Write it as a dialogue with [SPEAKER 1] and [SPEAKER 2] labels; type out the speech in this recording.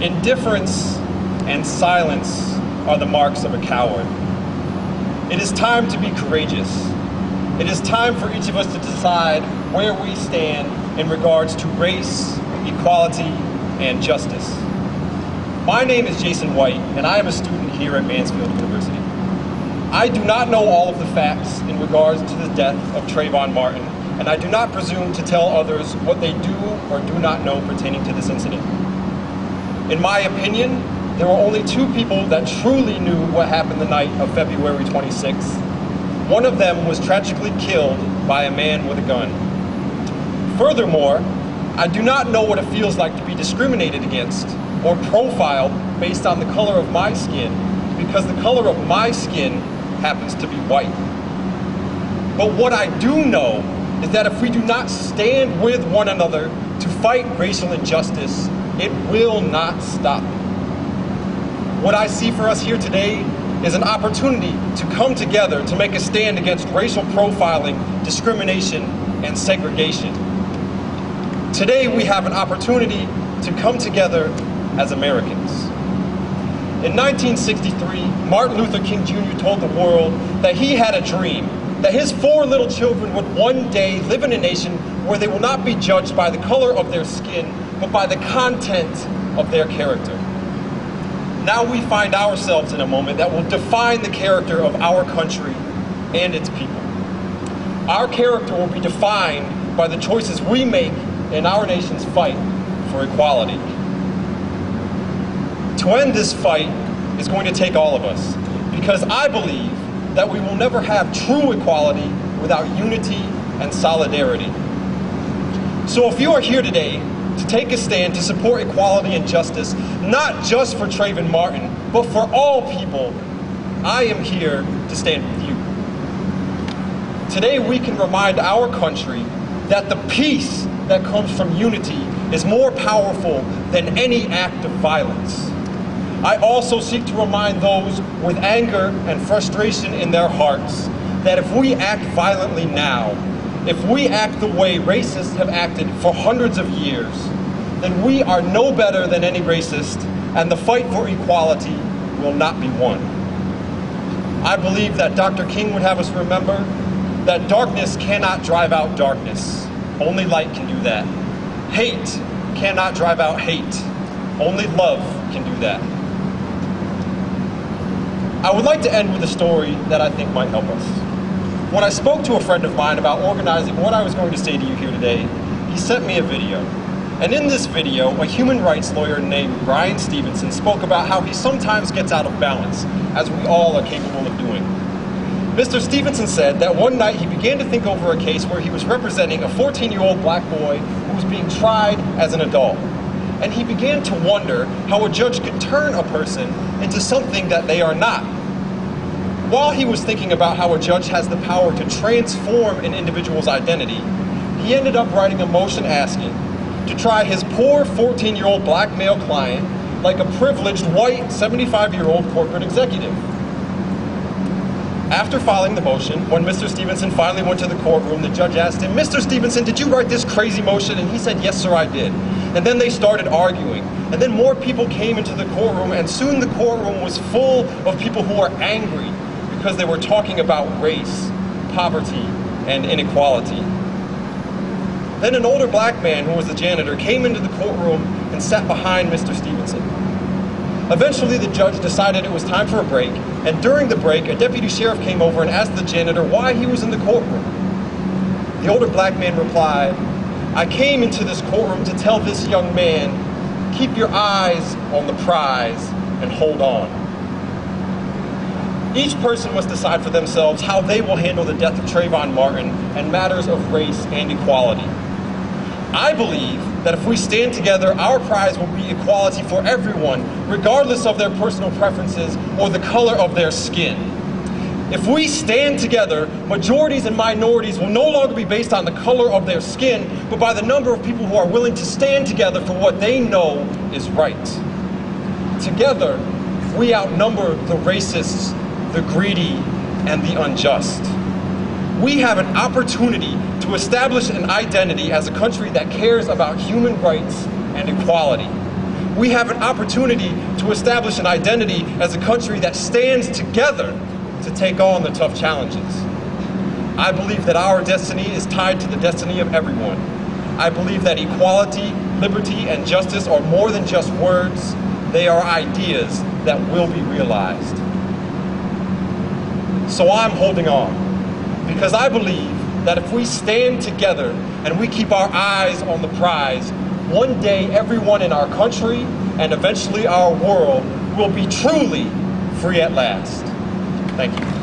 [SPEAKER 1] Indifference and silence are the marks of a coward. It is time to be courageous. It is time for each of us to decide where we stand in regards to race, equality, and justice. My name is Jason White, and I am a student here at Mansfield University. I do not know all of the facts in regards to the death of Trayvon Martin, and I do not presume to tell others what they do or do not know pertaining to this incident. In my opinion, there were only two people that truly knew what happened the night of February 26th. One of them was tragically killed by a man with a gun. Furthermore, I do not know what it feels like to be discriminated against or profiled based on the color of my skin, because the color of my skin happens to be white. But what I do know is that if we do not stand with one another to fight racial injustice, it will not stop. What I see for us here today is an opportunity to come together to make a stand against racial profiling, discrimination, and segregation. Today we have an opportunity to come together as Americans. In 1963, Martin Luther King Jr. told the world that he had a dream, that his 4 little children would one day live in a nation where they will not be judged by the color of their skin, but by the content of their character. Now we find ourselves in a moment that will define the character of our country and its people. Our character will be defined by the choices we make in our nation's fight for equality. To end this fight is going to take all of us, because I believe that we will never have true equality without unity and solidarity. So if you are here today to take a stand to support equality and justice, not just for Trayvon Martin, but for all people, I am here to stand with you. Today we can remind our country that the peace that comes from unity is more powerful than any act of violence. I also seek to remind those with anger and frustration in their hearts that if we act violently now, if we act the way racists have acted for hundreds of years, then we are no better than any racist, and the fight for equality will not be won. I believe that Dr. King would have us remember that darkness cannot drive out darkness. Only light can do that. Hate cannot drive out hate. Only love can do that. I would like to end with a story that I think might help us. When I spoke to a friend of mine about organizing what I was going to say to you here today, he sent me a video. And in this video, a human rights lawyer named Bryan Stevenson spoke about how he sometimes gets out of balance, as we all are capable of doing. Mr. Stevenson said that one night he began to think over a case where he was representing a 14-year-old black boy who was being tried as an adult. And he began to wonder how a judge could turn a person into something that they are not. While he was thinking about how a judge has the power to transform an individual's identity, he ended up writing a motion asking to try his poor 14-year-old black male client like a privileged white 75-year-old corporate executive. After filing the motion, when Mr. Stevenson finally went to the courtroom, the judge asked him, "Mr. Stevenson, did you write this crazy motion?" And he said, "Yes, sir, I did." And then they started arguing. And then more people came into the courtroom, and soon the courtroom was full of people who were angry because they were talking about race, poverty, and inequality. Then an older black man who was the janitor came into the courtroom and sat behind Mr. Stevenson. Eventually, the judge decided it was time for a break, and during the break, a deputy sheriff came over and asked the janitor why he was in the courtroom. The older black man replied, "I came into this courtroom to tell this young man, keep your eyes on the prize and hold on." Each person must decide for themselves how they will handle the death of Trayvon Martin and matters of race and equality. I believe that if we stand together, our prize will be equality for everyone, regardless of their personal preferences or the color of their skin. If we stand together, majorities and minorities will no longer be based on the color of their skin, but by the number of people who are willing to stand together for what they know is right. Together, we outnumber the racists, the greedy, and the unjust. We have an opportunity to establish an identity as a country that cares about human rights and equality. We have an opportunity to establish an identity as a country that stands together to take on the tough challenges. I believe that our destiny is tied to the destiny of everyone. I believe that equality, liberty, and justice are more than just words. They are ideas that will be realized. So I'm holding on, because I believe that if we stand together and we keep our eyes on the prize, one day everyone in our country and eventually our world will be truly free at last. Thank you.